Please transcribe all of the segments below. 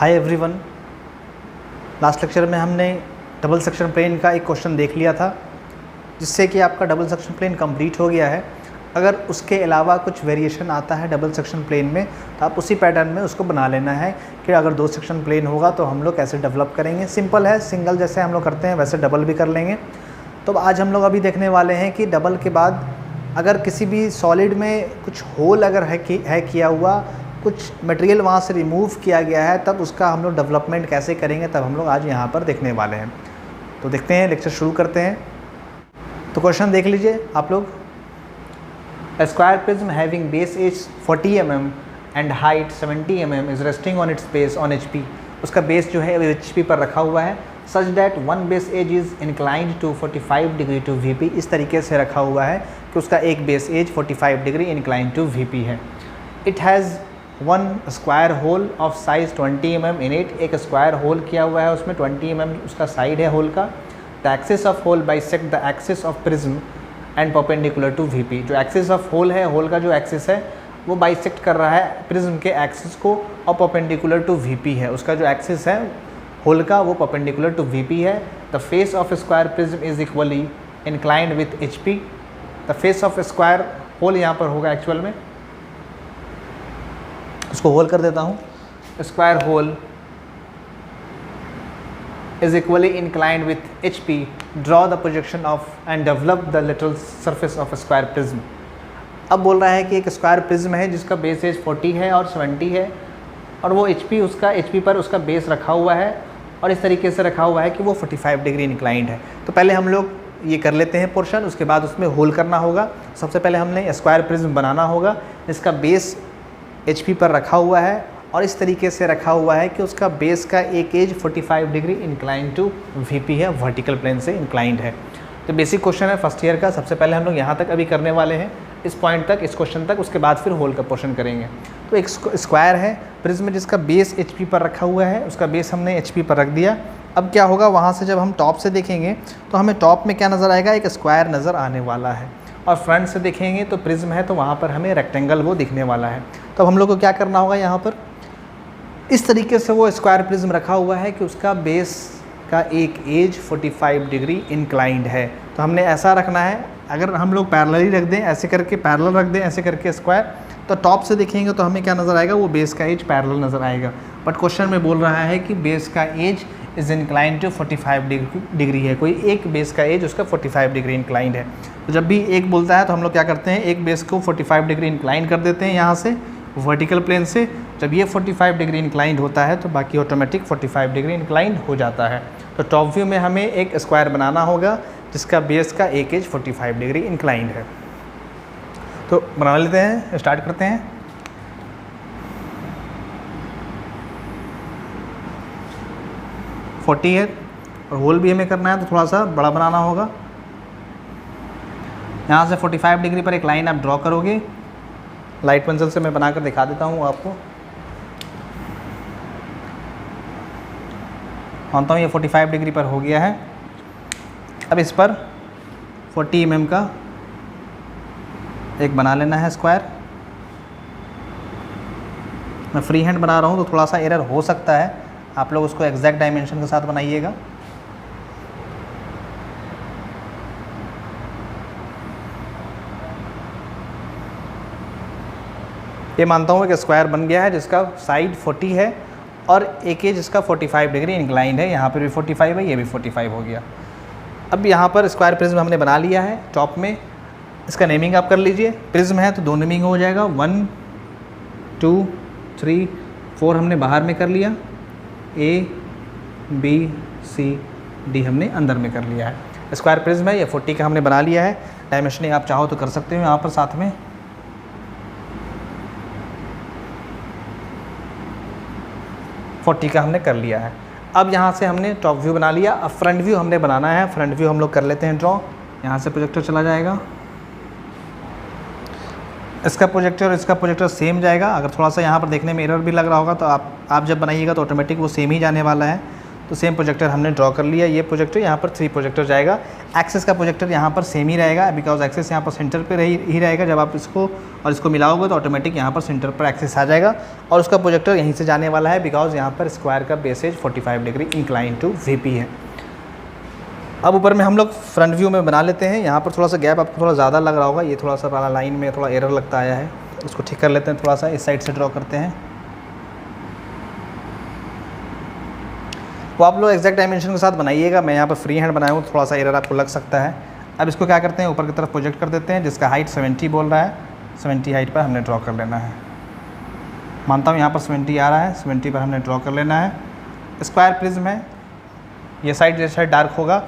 Hi everyone, last lecture में हमने double section plane का एक क्वेश्चन देख लिया था जिससे कि आपका डबल सेक्शन प्लेन कंप्लीट हो गया है। अगर उसके अलावा कुछ वेरिएशन आता है डबल सेक्शन प्लेन में तो आप उसी पैटर्न में उसको बना लेना है कि अगर दो सेक्शन प्लेन होगा तो हम लोग कैसे डेवलप करेंगे। सिंपल है, सिंगल जैसे हम लोग करते हैं वैसे डबल भी कर लेंगे। तो आज हम लोग अभी देखने वाले हैं कि डबल के बाद अगर किसी भी सॉलिड में कुछ होल अगर है किया हुआ, कुछ मटेरियल वहाँ से रिमूव किया गया है, तब उसका हम लोग डेवलपमेंट कैसे करेंगे तब हम लोग आज यहाँ पर देखने वाले हैं। तो देखते हैं, लेक्चर शुरू करते हैं। तो क्वेश्चन देख लीजिए आप लोग। A square prism having base edge 40 mm and height 70 mm is resting on its base on HP। उसका बेस जो है HP पर रखा हुआ है। Such that one base edge is inclined to 45 degree to VP। इस तरीके से रखा हुआ है कि उसका एक base edge 45 degree inclined to VP है। It has one square hole of size 20 mm in it। एक स्क्वायर होल किया हुआ है उसमें 20 mm उसका साइड है होल का। The axis of hole bisect the axis of prism and perpendicular to VP. जो एक्सिस ऑफ होल है, होल का जो एक्सिस है वो बाइसेक्ट कर रहा है प्रिज्म के एक्सिस को और परपेंडिकुलर टू वीपी है। उसका जो एक्सिस है होल का वो परपेंडिकुलर टू वीपी है। The face of square prism is equally inclined with HP. The face of square hole यहाँ पर होगा एक्चुअल में, उसको होल कर देता हूँ। Square hole is equally inclined with HP। Draw the projection of and develop the lateral surface of a square prism। अब बोल रहा है कि एक स्क्वायर प्रिज्म है जिसका बेस एज 40 है और 70 है और वो HP पर उसका बेस रखा हुआ है और इस तरीके से रखा हुआ है कि वो 45 डिग्री इंक्लाइंड है। तो पहले हम लोग ये कर लेते हैं पोर्शन, उसके बाद उसमें होल करना होगा। सबसे पहले हमने स्क्वायर प्रिज्म बनाना होगा जिसका बेस HP पर रखा हुआ है और इस तरीके से रखा हुआ है कि उसका बेस का एक edge 45 degree incline to VP है, वर्टिकल प्लेन से इंक्लाइंड है। तो बेसिक क्वेश्चन है फर्स्ट ईयर का। सबसे पहले हम लोग यहाँ तक अभी करने वाले हैं, इस पॉइंट तक, इस क्वेश्चन तक, उसके बाद फिर होल का पोर्शन करेंगे। तो एक स्क्वायर है प्रिज्म जिसका बेस HP पर रखा हुआ है, उसका बेस हमने HP पर रख दिया। अब क्या होगा, वहाँ से जब हम टॉप से देखेंगे तो हमें टॉप में क्या नज़र आएगा, एक स्क्वायर नज़र आने वाला है। और फ्रंट से देखेंगे तो प्रिज्म है तो वहाँ पर हमें रेक्टेंगल वो दिखने वाला है। तो हम लोग को क्या करना होगा, यहाँ पर इस तरीके से वो स्क्वायर प्रिज्म रखा हुआ है कि उसका बेस का एक एज 45 डिग्री इंक्लाइंड है। तो हमने ऐसा रखना है। अगर हम लोग पैरेलल ही रख दें, ऐसे करके पैरेलल रख दें, ऐसे करके स्क्वायर, तो टॉप से देखेंगे तो हमें क्या नज़र आएगा, वो बेस का एज पैरेलल नज़र आएगा। बट क्वेश्चन में बोल रहा है कि बेस का edge is inclined to 45 degree है। कोई एक बेस का एज उसका 45 डिग्री इंक्लाइंड है। तो जब भी एक बोलता है तो हम लोग क्या करते हैं, एक बेस को 45 डिग्री इंक्लाइन कर देते हैं यहाँ से वर्टिकल प्लेन से। जब ये 45 डिग्री इंक्लाइंड होता है तो बाकी ऑटोमेटिक 45 डिग्री इंक्लाइंड हो जाता है। तो टॉप व्यू में हमें एक स्क्वायर बनाना होगा जिसका बेस का एक एज 45 डिग्री इंक्लाइंड है। तो बना लेते हैं, स्टार्ट करते हैं। फोर्टी है और होल भी हमें करना है तो थोड़ा सा बड़ा बनाना होगा। यहाँ से 45 डिग्री पर एक लाइन आप ड्रॉ करोगे। लाइट पेंसिल से मैं बनाकर दिखा देता हूँ आपको। मानता हूँ ये 45 डिग्री पर हो गया है। अब इस पर 40 mm का एक बना लेना है स्क्वायर। मैं फ्री हैंड बना रहा हूँ तो थोड़ा सा एरर हो सकता है, आप लोग उसको एग्जैक्ट डायमेंशन के साथ बनाइएगा। ये मानता हूँ कि स्क्वायर बन गया है जिसका साइड 40 है और एक एज इसका 45 डिग्री इंक्लाइंड है। यहाँ पर भी 45 है, ये भी 45 हो गया। अब यहाँ पर स्क्वायर प्रिज्म हमने बना लिया है। टॉप में इसका नेमिंग आप कर लीजिए। प्रिज्म है तो दो नेमिंग हो जाएगा, 1 2 3 4 हमने बाहर में कर लिया, A B C D हमने अंदर में कर लिया है। स्क्वायर प्रिज्म है, ये 40 का हमने बना लिया है। डायमेंशनिंग आप चाहो तो कर सकते हो यहाँ पर साथ में। फोर्टी का हमने कर लिया है। अब यहाँ से हमने टॉप व्यू बना लिया। अब फ्रंट व्यू हमने बनाना है। फ्रंट व्यू हम लोग कर लेते हैं ड्रॉ। यहाँ से प्रोजेक्टर चला जाएगा, इसका प्रोजेक्टर और इसका प्रोजेक्टर सेम जाएगा। अगर थोड़ा सा यहाँ पर देखने में एरर भी लग रहा होगा तो आप जब बनाइएगा तो ऑटोमेटिक वो सेम ही जाने वाला है। तो सेम प्रोजेक्टर हमने ड्रॉ कर लिया। ये प्रोजेक्टर यहाँ पर 3 प्रोजेक्टर जाएगा। एक्सेस का प्रोजेक्टर यहाँ पर सेम ही रहेगा, बिकॉज एक्सेस यहाँ पर सेंटर पे ही रहेगा। जब आप इसको और इसको मिलाओगे तो ऑटोमेटिक यहाँ पर सेंटर पर एक्सेस आ जाएगा और उसका प्रोजेक्टर यहीं से जाने वाला है, बिकॉज यहाँ पर स्क्वायर का bases 45 degree incline to VP है। अब ऊपर में हम लोग फ्रंट व्यू में बना लेते हैं। यहाँ पर थोड़ा सा गैप आपको थोड़ा ज़्यादा लग रहा होगा, ये थोड़ा सा वाला लाइन में थोड़ा एरर लगता आया है, उसको ठीक कर लेते हैं। थोड़ा सा इस साइड से ड्रॉ करते हैं। वो आप लोग एग्जैक्ट डायमेंशन के साथ बनाइएगा, मैं यहाँ पर फ्री हैंड बनाया हूँ, थोड़ा सा एरर आपको लग सकता है। अब इसको क्या करते हैं, ऊपर की तरफ प्रोजेक्ट कर देते हैं, जिसका हाइट 70 बोल रहा है। 70 हाइट पर हमने ड्रॉ कर लेना है। मानता हूँ यहाँ पर 70 आ रहा है, 70 पर हमने ड्रॉ कर लेना है। स्क्वायर प्रिज्म है, ये साइड डार्क होगा।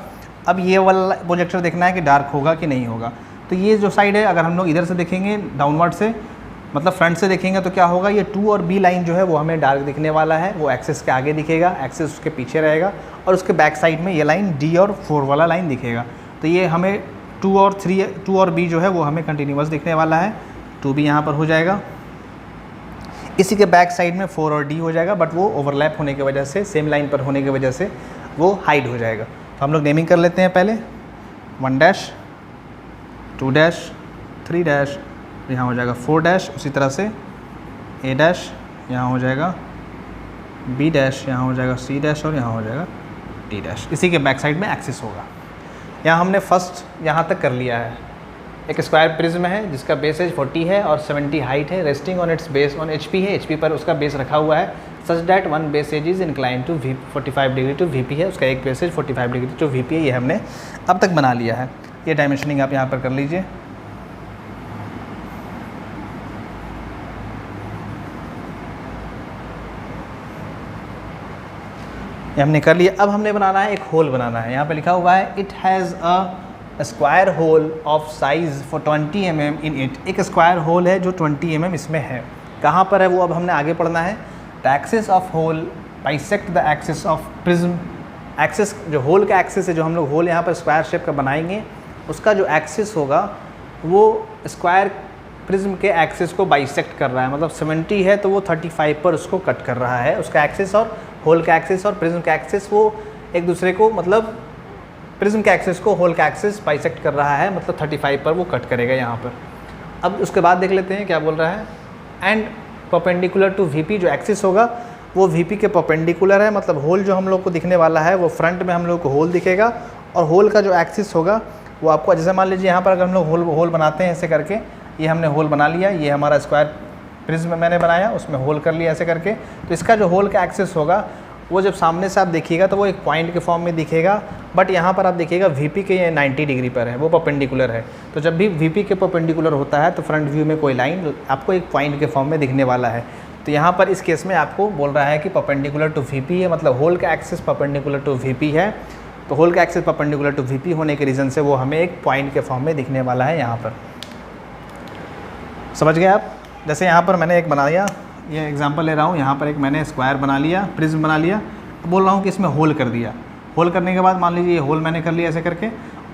अब ये वाला प्रोजेक्टर देखना है कि डार्क होगा कि नहीं होगा। तो ये जो साइड है, अगर हम लोग इधर से देखेंगे डाउनवर्ड से, मतलब फ्रंट से देखेंगे तो क्या होगा, ये 2 और B लाइन जो है वो हमें डार्क दिखने वाला है। वो एक्सेस के आगे दिखेगा, एक्सेस उसके पीछे रहेगा और उसके बैक साइड में ये लाइन D और 4 वाला लाइन दिखेगा। तो ये हमें 2 और B जो है वो हमें कंटिन्यूअस दिखने वाला है। 2 भी यहाँ पर हो जाएगा। इसी के बैक साइड में 4 और D हो जाएगा, बट वो ओवरलैप होने की वजह से, सेम लाइन पर होने की वजह से वो हाइड हो जाएगा। तो हम लोग नेमिंग कर लेते हैं पहले। 1 डैश, 2 डैश, 3 डैश, यहाँ हो जाएगा 4 डैश। उसी तरह से A डैश यहाँ हो जाएगा, B डैश यहाँ हो जाएगा, C डैश और यहाँ हो जाएगा D डैश। इसी के बैक साइड में एक्सिस होगा। यहाँ हमने फर्स्ट यहाँ तक कर लिया है। एक स्क्वायर प्रिज्म है जिसका बेसेज 40 है और 70 हाइट है। Resting on its base on HP है, HP पर उसका बेस रखा हुआ है। Such that 1 base edge is incline to 45 degree to VP है, उसका एक बेसेज 45 डिग्री टू VP है। ये हमने अब तक बना लिया है। ये डायमेंशनिंग आप यहाँ पर कर लीजिए। ये हमने कर लिया। अब हमने बनाना है, एक होल बनाना है। यहाँ पे लिखा हुआ है it has a square hole of size for 20 mm in it. एक स्क्वायर होल है जो 20 mm इसमें है। कहाँ पर है वो अब हमने आगे पढ़ना है। The axis of hole bisect the axis of prism. Axis जो होल का एक्सिस है, जो हम लोग होल यहाँ पर स्क्वायर शेप का बनाएंगे, उसका जो एक्सिस होगा वो स्क्वायर प्रिज्म के एक्सिस को बाइसेक्ट कर रहा है। मतलब 70 है तो वो 35 पर उसको कट कर रहा है। उसका एक्सिस और होल का एक्सिस और प्रिज्म का एक्सिस वो एक दूसरे को, मतलब प्रिज्म के एक्सिस को होल का एक्सिस बाइसेक्ट कर रहा है, मतलब 35 पर वो कट करेगा यहाँ पर। अब उसके बाद देख लेते हैं क्या बोल रहा है। एंड परपेंडिकुलर टू VP, जो एक्सिस होगा वो VP के परपेंडिकुलर है। मतलब होल जो हम लोग को दिखने वाला है वो फ्रंट में हम लोग को होल दिखेगा और होल का जो एक्सिस होगा वो आपको, जैसे मान लीजिए यहाँ पर अगर हम लोग होल बनाते हैं ऐसे करके, ये हमने होल बना लिया, ये हमारा स्क्वायर प्रिज्म मैंने बनाया, उसमें होल कर लिया ऐसे करके। तो इसका जो होल का एक्सिस होगा वो जब सामने से आप देखिएगा तो वो एक पॉइंट के फॉर्म में दिखेगा, बट यहाँ पर आप देखिएगा VP के ये 90 डिग्री पर है, वो परपेंडिकुलर है। तो जब भी VP के परपेंडिकुलर होता है तो फ्रंट व्यू में कोई लाइन आपको एक पॉइंट के फॉर्म में दिखने वाला है। तो यहाँ पर इस केस में आपको बोल रहा है कि परपेंडिकुलर टू VP है, मतलब होल का एक्सिस परपेंडिकुलर टू VP है। तो होल का एक्सिस परपेंडिकुलर टू VP होने के रीज़न से वो हमें एक पॉइंट के फॉर्म में दिखने वाला है यहाँ पर। समझ गए आप। जैसे यहाँ पर मैंने एक बनाया, ये एग्जांपल ले रहा हूँ, यहाँ पर एक मैंने स्क्वायर बना लिया, प्रिज्म बना लिया। बोल रहा हूँ कि इसमें होल कर दिया। होल करने के बाद मान लीजिए ये होल मैंने कर लिया ऐसे करके,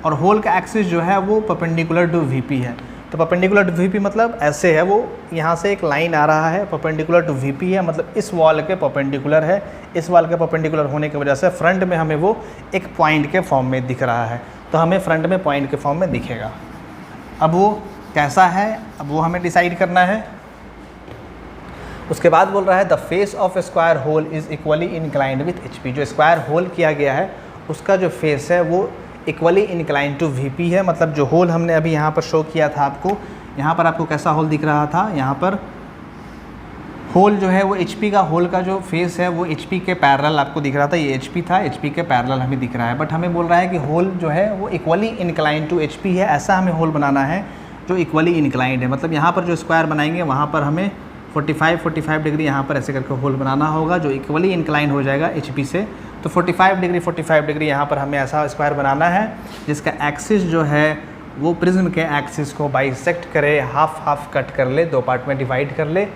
और होल का एक्सिस जो है वो परपेंडिकुलर टू VP है। तो परपेंडिकुलर टू VP मतलब ऐसे है, वो यहाँ से एक लाइन आ रहा है, परपेंडिकुलर टू VP है, मतलब इस वॉल के परपेंडिकुलर है। इस वॉल के परपेंडिकुलर होने की वजह से फ्रंट में हमें वो एक पॉइंट के फॉर्म में दिख रहा है। तो हमें फ्रंट में पॉइंट के फॉर्म में दिखेगा। अब वो कैसा है, अब वो हमें डिसाइड करना है। उसके बाद बोल रहा है the face of square hole is equally inclined with HP। जो स्क्वायर होल किया गया है उसका जो फेस है वो इक्वली इंक्लाइंड टू VP है। मतलब जो होल हमने अभी यहाँ पर शो किया था आपको, यहाँ पर आपको कैसा होल दिख रहा था, यहाँ पर होल जो है वो HP का, होल का जो फेस है वो HP के पैरेलल आपको दिख रहा था। ये HP था, HP के पैरेलल हमें दिख रहा है। बट हमें बोल रहा है कि होल जो है वो इक्वली इंक्लाइंड टू HP है। ऐसा हमें होल बनाना है जो इक्वली इंक्लाइंड है। मतलब यहाँ पर जो स्क्वायर बनाएंगे वहाँ पर हमें 45 डिग्री यहाँ पर ऐसे करके होल बनाना होगा जो इक्वली इंक्लाइन हो जाएगा HP से। तो 45 डिग्री यहाँ पर हमें ऐसा स्क्वायर बनाना है जिसका एक्सिस जो है वो प्रिज्म के एक्सिस को बाइसेक्ट करे, हाफ कट कर ले, 2 पार्ट में डिवाइड कर ले,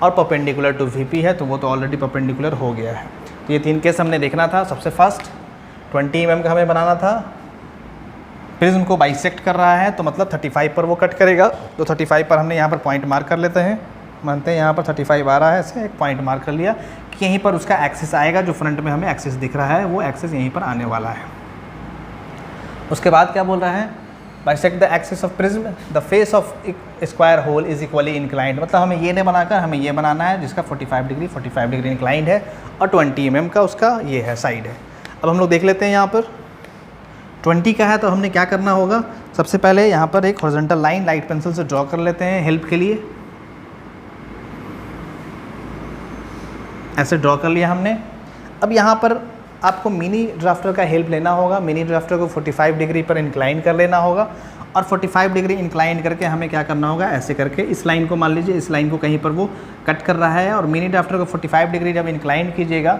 और परपेंडिकुलर टू VP है तो वो तो ऑलरेडी परपेंडिकुलर हो गया है। तो ये 3 केस हमने देखना था। सबसे फर्स्ट 20 mm का हमें बनाना था, प्रिज्म को बाइसेक्ट कर रहा है तो मतलब 35 पर वो कट करेगा। तो 35 पर हमने यहाँ पर पॉइंट मार्क कर लेते हैं। मानते हैं यहाँ पर 35 आ रहा है, ऐसे एक पॉइंट मार्क कर लिया कि यहीं पर उसका एक्सिस आएगा, जो फ्रंट में हमें एक्सिस दिख रहा है वो एक्सिस यहीं पर आने वाला है। उसके बाद क्या बोल रहा है, bisect the axis of prism, the face of square hole is equally inclined, मतलब हमें ये नहीं बनाकर हमें ये बनाना है जिसका 45 डिग्री इंक्लाइंड है और 20 mm का उसका ये है साइड है। अब हम लोग देख लेते हैं यहाँ पर 20 का है तो हमने क्या करना होगा, सबसे पहले यहाँ पर एक हॉरिजॉन्टल लाइन लाइट पेंसिल से ड्रॉ कर लेते हैं हेल्प के लिए। ऐसे ड्रॉ कर लिया हमने। अब यहाँ पर आपको मिनी ड्राफ्टर का हेल्प लेना होगा। मिनी ड्राफ्टर को 45 डिग्री पर इंक्लाइन कर लेना होगा और 45 डिग्री इंक्लाइन करके हमें क्या करना होगा, ऐसे करके इस लाइन को, मान लीजिए इस लाइन को कहीं पर वो कट कर रहा है और मिनी ड्राफ्टर को 45 डिग्री जब इंक्लाइन कीजिएगा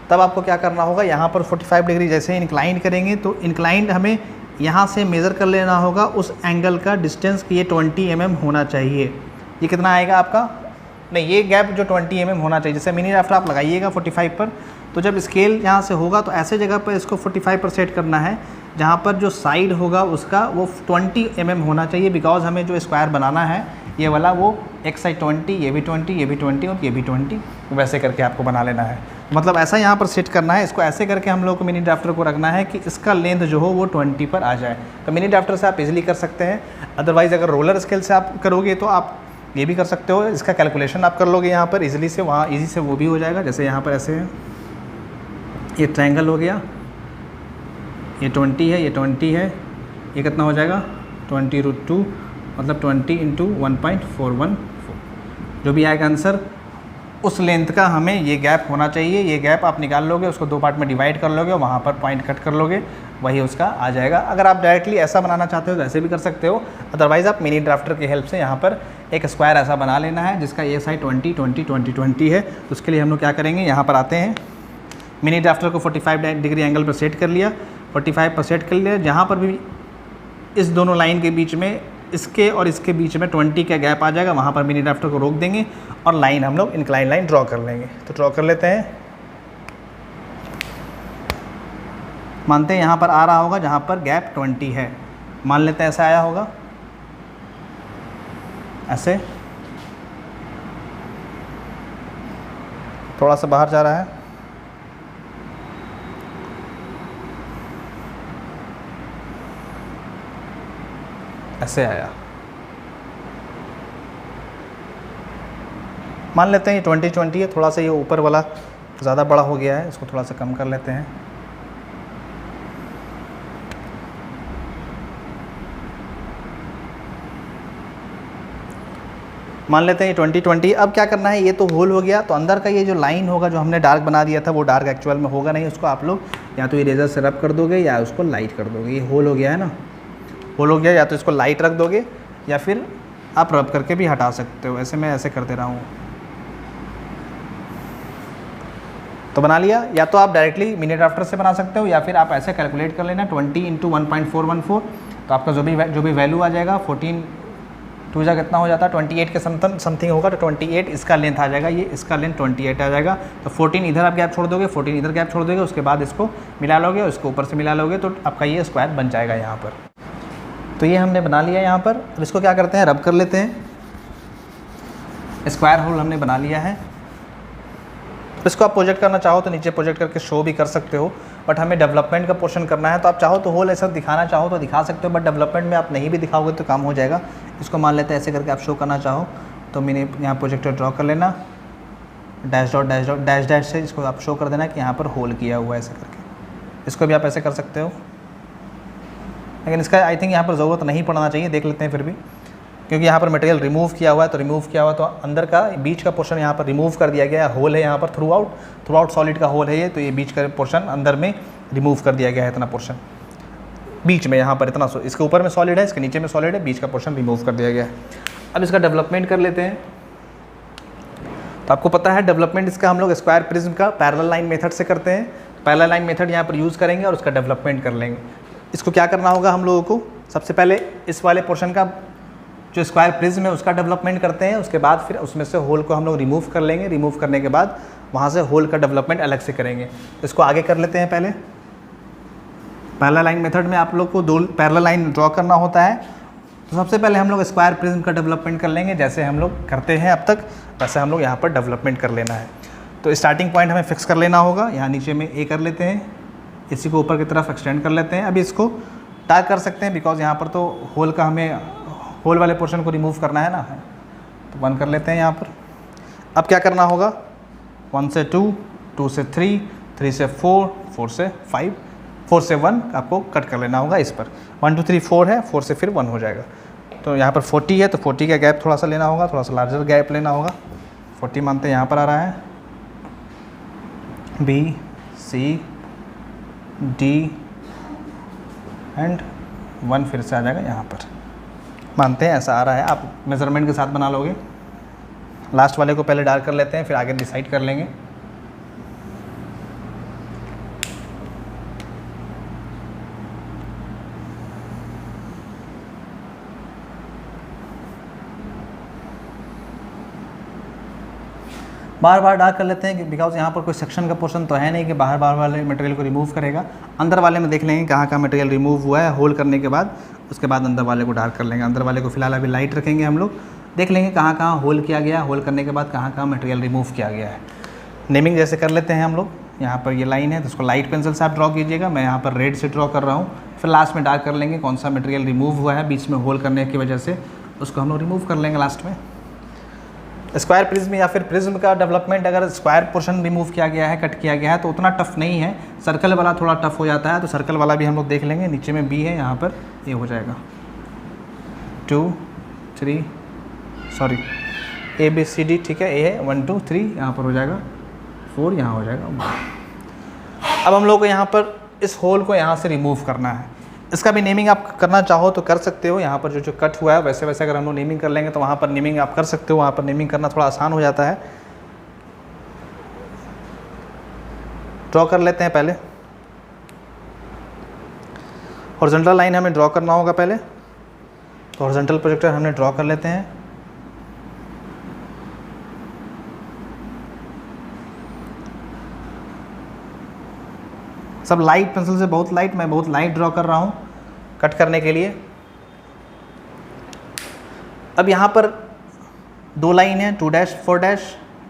तब आपको क्या करना होगा, यहाँ पर 45 डिग्री जैसे ही इंक्लाइन करेंगे तो इंक्लाइंड हमें यहाँ से मेज़र कर लेना होगा उस एंगल का डिस्टेंस कि ये 20 mm होना चाहिए। ये कितना आएगा आपका, नहीं ये गैप जो 20 mm होना चाहिए। जैसे मिनी ड्राफ्टर आप लगाइएगा 45 पर, तो जब स्केल यहाँ से होगा तो ऐसे जगह पर इसको 45 पर सेट करना है जहाँ पर जो साइड होगा उसका वो 20 mm होना चाहिए, बिकॉज हमें जो स्क्वायर बनाना है ये वाला वो एक साइड 20, ये भी 20, ये भी 20 और ये भी 20, वैसे करके आपको बना लेना है। मतलब ऐसा यहाँ पर सेट करना है, इसको ऐसे करके हम लोग को मिनी ड्राफ्टर को रखना है कि इसका लेंथ जो हो वो 20 पर आ जाए। तो मिनी ड्राफ्टर से आप इजीली कर सकते हैं। अदरवाइज़ अगर रोलर स्केल से आप करोगे तो आप ये भी कर सकते हो, इसका कैलकुलेशन आप कर लोगे यहाँ पर इजीली से, वहाँ ईजी से वो भी हो जाएगा। जैसे यहाँ पर ऐसे है, ये ट्रायंगल हो गया, ये 20 है, ये 20 है, ये कितना हो जाएगा 20√2, मतलब 20 × 1.414, जो भी आएगा आंसर उस लेंथ का हमें ये गैप होना चाहिए। ये गैप आप निकाल लोगे, उसको 2 पार्ट में डिवाइड कर लोगे, वहाँ पर पॉइंट कट कर लोगे, वही उसका आ जाएगा। अगर आप डायरेक्टली ऐसा बनाना चाहते हो तो ऐसे भी कर सकते हो, अदरवाइज़ आप मिनी ड्राफ्टर की हेल्प से यहाँ पर एक स्क्वायर ऐसा बना लेना है जिसका ये साइड 20, 20, 20, 20 है। तो उसके लिए हम लोग क्या करेंगे, यहाँ पर आते हैं, मिनी ड्राफ्टर को 45 डिग्री एंगल पर सेट कर लिया, 45 पर सेट कर लिया। जहाँ पर भी इस दोनों लाइन के बीच में, इसके और इसके बीच में 20 का गैप आ जाएगा, वहाँ पर मिनी ड्राफ्टर को रोक देंगे और लाइन हम लोग इंक्लाइन लाइन ड्रॉ कर लेंगे। तो ड्रॉ कर लेते हैं, मानते हैं यहाँ पर आ रहा होगा जहाँ पर गैप 20 है, मान लेते हैं ऐसा आया होगा, ऐसे थोड़ा सा बाहर जा रहा है, ऐसे आया। मान लेते हैं ये 20 है, थोड़ा सा ये ऊपर वाला ज़्यादा बड़ा हो गया है, इसको थोड़ा सा कम कर लेते हैं। मान लेते हैं ये 20। अब क्या करना है, ये तो होल हो गया, तो अंदर का ये जो लाइन होगा जो हमने डार्क बना दिया था वो डार्क एक्चुअल में होगा नहीं, उसको आप लोग या तो इरेजर से रब कर दोगे या उसको लाइट कर दोगे। ये होल हो गया है ना, होल हो गया, या तो इसको लाइट रख दोगे या फिर आप रब करके भी हटा सकते हो। ऐसे मैं ऐसे कर दे रहा हूँ, तो बना लिया। या तो आप डायरेक्टली मिनी ड्राफ्टर से बना सकते हो या फिर आप ऐसे कैलकुलेट कर लेना 20 × 1.414, तो आपका जो भी वैल्यू आ जाएगा 14 2 जा कितना हो जाता है 28 के समथिंग होगा, तो 28 इसका लेंथ आ जाएगा, ये इसका लेंथ 28 आ जाएगा। तो 14 इधर आप गैप छोड़ दोगे, 14 इधर गैप छोड़ दोगे, उसके बाद इसको मिला लोगे, उसके ऊपर से मिला लोगे, तो आपका ये स्क्वायर बन जाएगा यहाँ पर। तो ये हमने बना लिया यहाँ पर। अब इसको क्या करते हैं, रब कर लेते हैं। स्क्वायर होल हमने बना लिया है। इसको आप प्रोजेक्ट करना चाहो तो नीचे प्रोजेक्ट करके शो भी कर सकते हो, बट हमें डेवलपमेंट का पोर्शन करना है, तो आप चाहो तो होल ऐसा दिखाना चाहो तो दिखा सकते हो, बट डेवलपमेंट में आप नहीं भी दिखाओगे तो काम हो जाएगा। इसको मान लेते हैं ऐसे करके आप शो करना चाहो तो मैंने यहाँ प्रोजेक्टर ड्रॉ कर लेना, dash dot dash dot dash dash से इसको आप शो कर देना कि यहाँ पर होल किया हुआ है ऐसे करके। इसको भी आप ऐसे कर सकते हो, लेकिन इसका आई थिंक यहाँ पर ज़रूरत नहीं पड़ना चाहिए, देख लेते हैं फिर भी, क्योंकि यहाँ पर मटेरियल रिमूव किया हुआ है, तो रिमूव किया हुआ तो अंदर का बीच का पोर्शन यहाँ पर रिमूव कर दिया गया है। होल है यहाँ पर थ्रू आउट सॉलिड का होल है ये, तो ये बीच का पोर्शन अंदर में रिमूव कर दिया गया है। इतना पोर्शन बीच में यहाँ पर इतना, इसके ऊपर में सॉलिड है, इसके नीचे में सॉलिड है, बीच का पोर्शन रिमूव कर दिया गया है। अब इसका डेवलपमेंट कर लेते हैं। तो आपको पता है डेवलपमेंट इसका हम लोग स्क्वायर प्रिज्म का पैरेलल लाइन मेथड से करते हैं। पैरेलल लाइन मेथड यहाँ पर यूज़ करेंगे और उसका डेवलपमेंट कर लेंगे। इसको क्या करना होगा हम लोगों को, सबसे पहले इस वाले पोर्शन का जो स्क्वायर प्रिज्म है उसका डेवलपमेंट करते हैं, उसके बाद फिर उसमें से होल को हम लोग रिमूव कर लेंगे। रिमूव करने के बाद वहाँ से होल का डेवलपमेंट अलग से करेंगे। इसको आगे कर लेते हैं। पहले पैरेलल लाइन मेथड में आप लोग को 2 पैरेलल लाइन ड्रॉ करना होता है तो सबसे पहले हम लोग स्क्वायर प्रिज्म का डेवलपमेंट कर लेंगे, जैसे हम लोग करते हैं अब तक वैसे हम लोग यहाँ पर डेवलपमेंट कर लेना है। तो स्टार्टिंग पॉइंट हमें फिक्स कर लेना होगा, यहाँ नीचे में ए कर लेते हैं, इसी को ऊपर की तरफ एक्सटेंड कर लेते हैं। अभी इसको डार्क कर सकते हैं बिकॉज यहाँ पर तो होल का हमें होल वाले पोर्शन को रिमूव करना है ना, तो 1 कर लेते हैं यहाँ पर। अब क्या करना होगा, 1 से 2, 2 से 3, 3 से 4, 4 से 5, 4 से 1 आपको कट कर लेना होगा इस पर। 1 2 3 4 है, 4 से फिर 1 हो जाएगा। तो यहाँ पर 40 है तो 40 का गैप थोड़ा सा लेना होगा, थोड़ा सा लार्जर गैप लेना होगा। 40 मानते हैं यहाँ पर आ रहा है, B C D एंड 1 फिर से आ जाएगा यहाँ पर, मानते हैं ऐसा आ रहा है। आप मेज़रमेंट के साथ बना लोगे। लास्ट वाले को पहले डार्क कर लेते हैं, फिर आगे डिसाइड कर लेंगे। बार बार डार्क कर लेते हैं कि बिकॉज यहाँ पर कोई सेक्शन का पोर्शन तो है नहीं कि बाहर बाहर वाले मटेरियल को रिमूव करेगा। अंदर वाले में देख लेंगे कहाँ कहाँ मटेरियल रिमूव हुआ है होल करने के बाद, उसके बाद अंदर वाले को डार्क कर लेंगे। अंदर वाले को फिलहाल अभी लाइट रखेंगे हम लोग, देख लेंगे कहाँ कहाँ होल किया गया, होल करने के बाद कहाँ कहाँ मटेरियल रिमूव किया गया है। नेमिंग जैसे कर लेते हैं हम लोग। यहाँ पर ये लाइन है तो उसको लाइट पेंसिल से आप ड्रॉ कीजिएगा, मैं यहाँ पर रेड से ड्रॉ कर रहा हूँ। फिर लास्ट में डार्क कर लेंगे कौन सा मटेरियल रिमूव हुआ है बीच में होल करने की वजह से, उसको हम लोग रिमूव कर लेंगे लास्ट में। स्क्वायर प्रिज्म या फिर प्रिज्म का डेवलपमेंट अगर स्क्वायर पोर्शन रिमूव किया गया है, कट किया गया है तो उतना टफ नहीं है, सर्कल वाला थोड़ा टफ हो जाता है। तो सर्कल वाला भी हम लोग देख लेंगे। नीचे में बी है, यहाँ पर ये हो जाएगा 2 3 सॉरी ABCD, ठीक है, ए है 1 2 3 यहाँ पर हो जाएगा, 4 यहाँ हो जाएगा। अब हम लोग को यहाँ पर इस होल को यहाँ से रिमूव करना है। इसका भी नेमिंग आप करना चाहो तो कर सकते हो। यहाँ पर जो जो कट हुआ है वैसे वैसे अगर हम लोग नेमिंग कर लेंगे तो वहाँ पर नेमिंग आप कर सकते हो, वहाँ पर नेमिंग करना थोड़ा आसान हो जाता है। ड्रॉ कर लेते हैं पहले, हॉरिजॉन्टल लाइन हमें ड्रॉ करना होगा पहले, तो हॉरिजॉन्टल प्रोजेक्टर हमने ड्रॉ कर लेते हैं। सब लाइट पेंसिल से, बहुत लाइट, मैं बहुत लाइट ड्रॉ कर रहा हूँ कट करने के लिए। अब यहाँ पर 2 लाइन है, 2 डैश 4 डैश,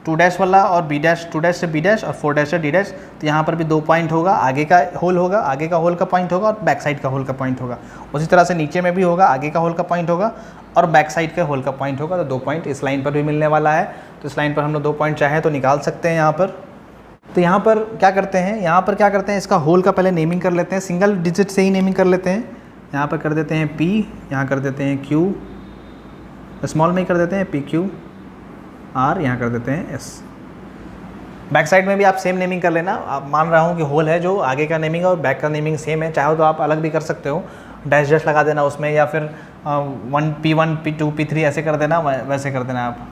2 डैश वाला और B डैश, 2 डैश से B डैश और 4 डैश से D डैश। तो यहाँ पर भी 2 पॉइंट होगा, आगे का होल होगा, आगे का होल का पॉइंट होगा और बैक साइड का होल का पॉइंट होगा। उसी तरह से नीचे में भी होगा, आगे का होल का पॉइंट होगा और बैक साइड का होल का पॉइंट होगा। तो 2 पॉइंट इस लाइन पर भी मिलने वाला है। तो इस लाइन पर हम लोग 2 पॉइंट चाहे तो निकाल सकते हैं यहाँ पर। तो यहाँ पर क्या करते हैं, इसका होल का पहले नेमिंग कर लेते हैं, सिंगल डिजिट से ही नेमिंग कर लेते हैं। यहाँ पर कर देते हैं P, यहाँ कर देते हैं Q, स्मॉल में ही कर देते हैं PQ R, यहाँ कर देते हैं S। बैक साइड में भी आप सेम नेमिंग कर लेना। आप मान रहा हूँ कि होल है जो आगे का नेमिंग और बैक का नेमिंग सेम है, चाहो तो आप अलग भी कर सकते हो, डैश डैश लगा देना उसमें, या फिर 1 P1 P2 P3 ऐसे कर देना, वैसे कर देना आप।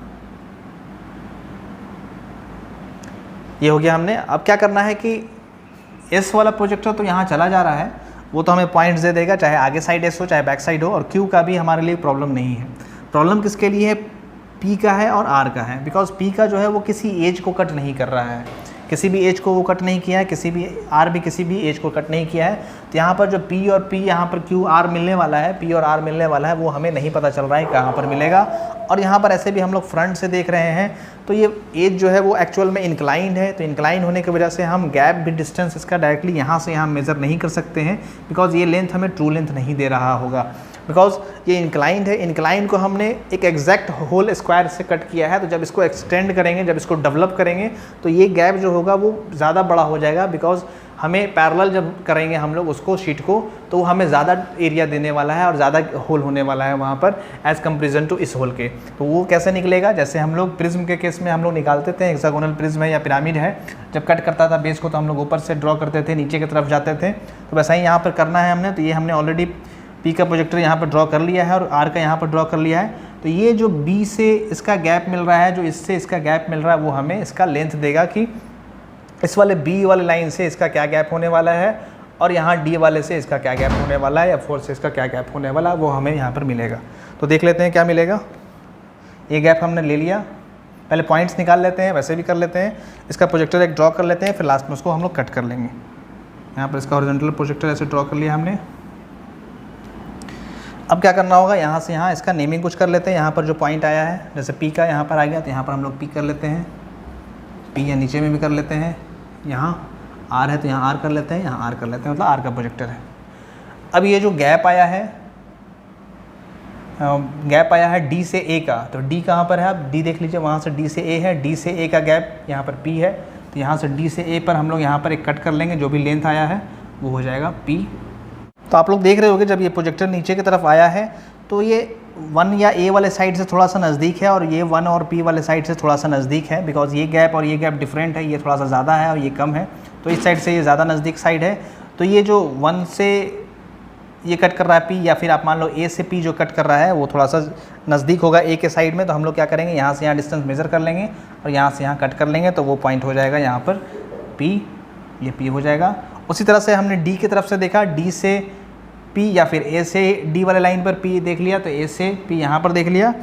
ये हो गया हमने। अब क्या करना है कि S वाला प्रोजेक्टर तो यहाँ चला जा रहा है, वो तो हमें पॉइंट्स दे देगा, चाहे आगे साइड S हो चाहे बैक साइड हो। और Q का भी हमारे लिए प्रॉब्लम नहीं है। प्रॉब्लम किसके लिए है, P का है और R का है। बिकॉज P का जो है वो किसी एज को कट नहीं कर रहा है, किसी भी एज को वो कट नहीं किया है, R भी किसी भी एज को कट नहीं किया है। तो यहाँ पर जो P और P यहाँ पर Q R मिलने वाला है, P और R मिलने वाला है, वो हमें नहीं पता चल रहा है कहाँ पर मिलेगा। और यहाँ पर ऐसे भी हम लोग फ्रंट से देख रहे हैं तो ये एज जो है वो एक्चुअल में इंक्लाइंड है। तो इंक्लाइन होने की वजह से हम गैप भी डिस्टेंस इसका डायरेक्टली यहाँ से यहाँ मेज़र नहीं कर सकते हैं, बिकॉज ये लेंथ हमें ट्रू लेंथ नहीं दे रहा होगा, बिकॉज ये इंक्लाइंड है। इंक्लाइन को हमने एक एग्जैक्ट होल स्क्वायर से कट किया है। तो जब इसको एक्सटेंड करेंगे, जब इसको डेवलप करेंगे तो ये गैप जो होगा वो ज़्यादा बड़ा हो जाएगा, बिकॉज हमें पैरेलल जब करेंगे हम लोग उसको शीट को, तो वो हमें ज़्यादा एरिया देने वाला है और ज़्यादा होल होने वाला है वहाँ पर एज़ कंपेरिजन टू इस होल के। तो वो कैसे निकलेगा, जैसे हम लोग प्रिज्म के केस में हम लोग निकालते थे, हेक्सागोनल प्रिज्म है या पिरामिड है, जब कट करता था बेस को तो हम लोग ऊपर से ड्रॉ करते थे, नीचे की तरफ जाते थे। तो वैसा ही यहाँ पर करना है हमने। तो ये हमने ऑलरेडी P का प्रोजेक्टर यहाँ पर ड्रॉ कर लिया है और R का यहाँ पर ड्रॉ कर लिया है। तो ये जो B से इसका गैप मिल रहा है, जो इससे इसका गैप मिल रहा है, वो हमें इसका लेंथ देगा कि इस वाले B वाले लाइन से इसका क्या गैप होने वाला है और यहाँ D वाले से इसका क्या गैप होने वाला है या 4 से इसका क्या गैप होने वाला है, वो हमें यहाँ पर मिलेगा। तो देख लेते हैं क्या मिलेगा। ये गैप हमने ले लिया, पहले पॉइंट्स निकाल लेते हैं, वैसे भी कर लेते हैं। इसका प्रोजेक्टर एक ड्रॉ कर लेते हैं, फिर लास्ट में उसको हम लोग कट कर लेंगे। यहाँ पर इसका हॉरिजॉन्टल प्रोजेक्टर ऐसे ड्रॉ कर लिया हमने। अब क्या करना होगा, यहाँ से यहाँ इसका नेमिंग कुछ कर लेते हैं। यहाँ पर जो पॉइंट आया है, जैसे पी का यहाँ पर आ गया, तो यहाँ पर हम लोग पी कर लेते हैं, पी या नीचे में भी कर लेते हैं। यहाँ आर है तो यहाँ आर कर लेते हैं, यहाँ आर कर लेते हैं, मतलब आर का प्रोजेक्टर है। अब ये जो गैप आया है डी से ए का, तो डी कहाँ पर है, आप डी देख लीजिए, वहाँ से डी से ए है, डी से ए का गैप यहाँ पर पी है, तो यहाँ से डी से ए पर हम लोग यहाँ पर एक कट कर लेंगे, जो भी लेंथ आया है वो हो जाएगा पी। तो आप लोग देख रहे होंगे जब ये प्रोजेक्टर नीचे की तरफ आया है तो ये 1 या ए वाले साइड से थोड़ा सा नज़दीक है और ये 1 और पी वाले साइड से थोड़ा सा नज़दीक है, बिकॉज ये गैप और ये गैप डिफरेंट है, ये थोड़ा सा ज़्यादा है और ये कम है, तो इस साइड से ये ज़्यादा नज़दीक साइड है। तो ये जो 1 से ये कट कर रहा है पी, या फिर आप मान लो ए से पी जो कट कर रहा है वो थोड़ा सा नज़दीक होगा ए के साइड में, तो हम लोग क्या करेंगे, यहाँ से यहाँ डिस्टेंस मेज़र कर लेंगे और यहाँ से यहाँ कट कर लेंगे, तो वो पॉइंट हो जाएगा यहाँ पर पी, ये पी हो जाएगा। उसी तरह से हमने डी की तरफ से देखा, डी से पी या फिर ए से डी वाले लाइन पर पी देख लिया, तो ए से पी यहाँ पर देख लिया,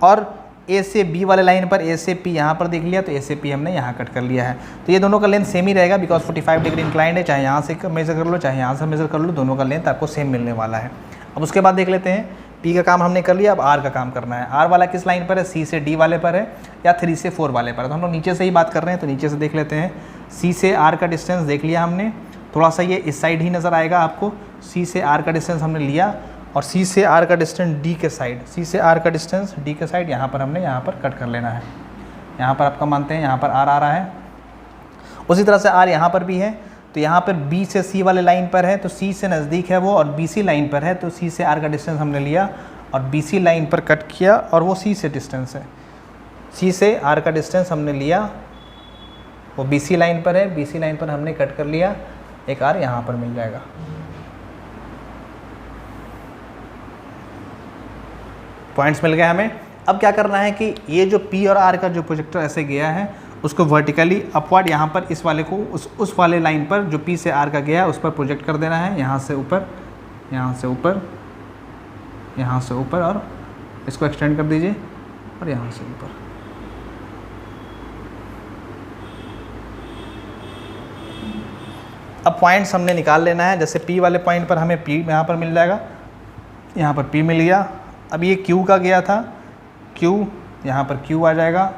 और ए से बी वाले लाइन पर ए से पी यहाँ पर देख लिया, तो ए से पी हमने यहाँ कट कर लिया है। तो ये दोनों का लेंथ सेम ही रहेगा, बिकॉज 45 डिग्री इंक्लाइंड है, चाहे यहाँ से मेज़र कर लो चाहे यहाँ से मेज़र कर लो, दोनों का लेंथ आपको सेम मिलने वाला है। अब उसके बाद देख लेते हैं, पी का काम हमने कर लिया, अब आर का काम करना है। आर वाला किस लाइन पर है, सी से डी वाले पर है या 3 से 4 वाले पर है, तो हम लोग नीचे से ही बात कर रहे हैं, तो नीचे से देख लेते हैं। सी से आर का डिस्टेंस देख लिया हमने, थोड़ा सा ये इस साइड ही नज़र आएगा आपको, सी से आर का डिस्टेंस हमने लिया, और सी से आर का डिस्टेंस डी के साइड, सी से आर का डिस्टेंस डी के साइड यहाँ पर हमने यहाँ पर कट कर लेना है। यहाँ पर आपका मानते हैं यहाँ पर आर आ रहा है, उसी तरह से आर यहाँ पर भी है, तो यहाँ पर बी से सी वाले लाइन पर है, तो सी से नज़दीक है वो, और बी सी लाइन पर है, तो सी से आर का डिस्टेंस हमने लिया और बी सी लाइन पर कट किया, और वो सी से डिस्टेंस है, सी से आर का डिस्टेंस हमने लिया, वो बी सी लाइन पर है, बी सी लाइन पर हमने कट कर लिया, एक आर यहाँ पर मिल जाएगा। पॉइंट्स मिल गए हमें। अब क्या करना है कि ये जो P और R का जो प्रोजेक्टर ऐसे गया है उसको वर्टिकली अपवर्ड यहाँ पर इस वाले को उस वाले लाइन पर जो P से R का गया है उस पर प्रोजेक्ट कर देना है, यहाँ से ऊपर, यहाँ से ऊपर, यहाँ से ऊपर, और इसको एक्सटेंड कर दीजिए और यहाँ से ऊपर। अब पॉइंट्स हमने निकाल लेना है, जैसे P वाले पॉइंट पर हमें P यहाँ पर मिल जाएगा, यहाँ पर P मिल गया। अब ये Q का गया था, Q यहाँ पर Q आ जाएगा,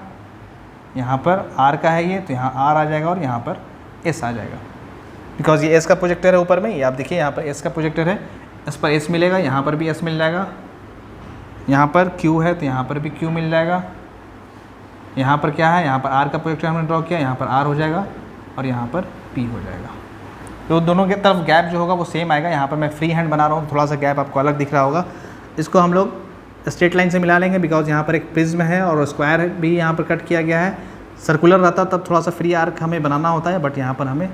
यहाँ पर R का है ये, तो यहाँ R आ जाएगा और यहाँ पर S आ जाएगा, बिकॉज ये S का प्रोजेक्टर है ऊपर में, ये आप देखिए यहाँ पर S का प्रोजेक्टर है, इस पर S मिलेगा, यहाँ पर भी S मिल जाएगा, यहाँ पर Q है तो यहाँ पर भी Q मिल जाएगा, यहाँ पर क्या है, यहाँ पर R का प्रोजेक्टर हमने ड्रॉ किया, यहाँ पर R हो जाएगा और यहाँ पर P हो जाएगा। तो दोनों की तरफ गैप जो होगा वो सेम आएगा। यहाँ पर मैं फ्री हैंड बना रहा हूँ, थोड़ा सा गैप आपको अलग दिख रहा होगा, इसको हम लोग स्ट्रेट लाइन से मिला लेंगे, बिकॉज यहाँ पर एक प्रिज्म है और स्क्वायर भी यहाँ पर कट किया गया है। सर्कुलर रहता तब थोड़ा सा फ्री आर्क हमें बनाना होता है, बट यहाँ पर हमें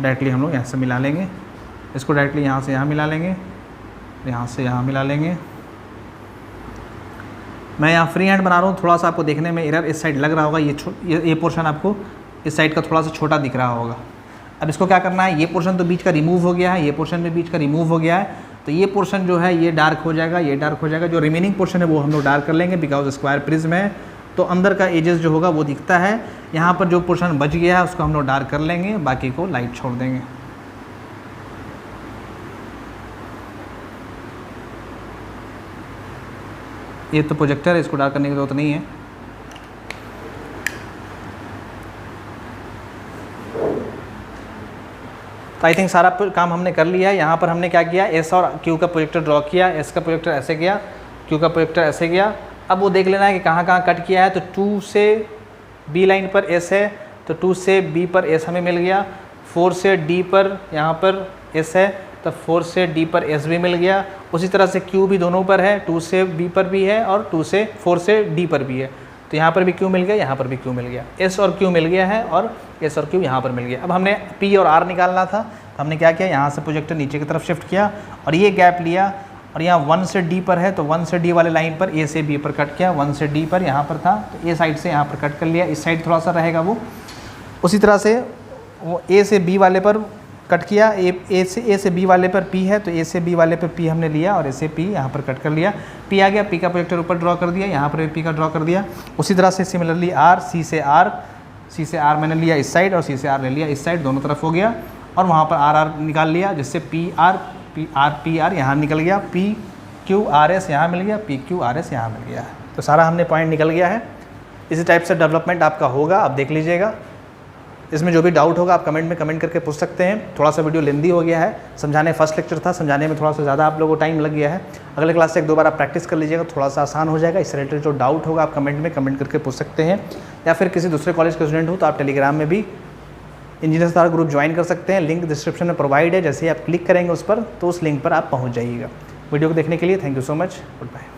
डायरेक्टली हम लोग यहाँ से मिला लेंगे, इसको डायरेक्टली यहाँ से यहाँ मिला लेंगे, यहाँ से यहाँ मिला लेंगे। मैं यहाँ फ्री हैंड बना रहा हूँ, थोड़ा सा आपको देखने में एरर इस साइड लग रहा होगा, ये पोर्शन आपको इस साइड का थोड़ा सा छोटा दिख रहा होगा। अब इसको क्या करना है, ये पोर्शन तो बीच का रिमूव हो गया है, ये पोर्शन भी बीच का रिमूव हो गया है, तो ये पोर्शन जो है ये डार्क हो जाएगा, ये डार्क हो जाएगा। जो रिमेनिंग पोर्शन है वो हम लोग डार्क कर लेंगे, बिकॉज स्क्वायर प्रिज्म है तो अंदर का एजेस जो होगा वो दिखता है। यहाँ पर जो पोर्शन बच गया है उसको हम लोग डार्क कर लेंगे, बाकी को लाइट छोड़ देंगे। ये तो प्रोजेक्टर है, इसको डार्क करने की जरूरत नहीं है। तो आई थिंक सारा काम हमने कर लिया है। यहाँ पर हमने क्या किया, एस और क्यू का प्रोजेक्टर ड्रॉ किया, एस का प्रोजेक्टर ऐसे गया, क्यू का प्रोजेक्टर ऐसे गया। अब वो देख लेना है कि कहाँ कहाँ कट किया है, तो 2 से बी लाइन पर एस है, तो 2 से बी पर एस हमें मिल गया, 4 से डी पर यहाँ पर एस है, तो 4 से डी पर एस भी मिल गया। उसी तरह से क्यू भी दोनों पर है, 2 से बी पर भी है और 4 से डी पर भी है, तो यहाँ पर भी क्यू मिल गया, यहाँ पर भी क्यू मिल गया, एस और क्यू मिल गया है और एस और क्यू यहाँ पर मिल गया। अब हमने पी और आर निकालना था, तो हमने क्या किया, यहाँ से प्रोजेक्टर नीचे की तरफ शिफ्ट किया और ये गैप लिया, और यहाँ 1 से डी पर है तो 1 से डी वाले लाइन पर ए से बी पर कट किया, 1 से डी पर यहाँ पर था तो ए साइड से यहाँ पर कट कर लिया, इस साइड थोड़ा सा रहेगा वो। उसी तरह से वो ए से बी वाले पर कट किया, ए से बी वाले पर पी है तो ए से बी वाले पर पी हमने लिया और ए से पी यहाँ पर कट कर लिया, पी आ गया, पी का प्रोजेक्टर ऊपर ड्रॉ कर दिया, यहाँ पर पी का ड्रॉ कर दिया। उसी तरह से सिमिलरली आर, सी से आर मैंने लिया इस साइड और सी से आर ले लिया इस साइड, दोनों तरफ हो गया, और वहाँ पर आर निकाल लिया, जिससे पी आर यहाँ निकल गया, पी QRS यहाँ मिल गया, PQRS यहाँ मिल गया। तो सारा हमने पॉइंट निकल गया है। इसी टाइप से डेवलपमेंट आपका होगा, आप देख लीजिएगा। इसमें जो भी डाउट होगा आप कमेंट में कमेंट करके पूछ सकते हैं। थोड़ा सा वीडियो लेंदी हो गया है, समझाने फर्स्ट लेक्चर था, समझाने में थोड़ा सा ज़्यादा आप लोगों को टाइम लग गया है। अगले क्लास से एक दो बार आप प्रैक्टिस कर लीजिएगा, थोड़ा सा आसान हो जाएगा। इस रिलेटेड जो डाउट होगा आप कमेंट में कमेंट करके पूछ सकते हैं, या फिर किसी दूसरे कॉलेज के स्टूडेंट हो तो आप टेलीग्राम में भी इंजीनियर स्टार ग्रुप ज्वाइन कर सकते हैं। लिंक डिस्क्रिप्शन में प्रोवाइड है, जैसे ही आप क्लिक करेंगे उस पर तो उस लिंक पर आप पहुँच जाइएगा। वीडियो को देखने के लिए thank you so much, good bye.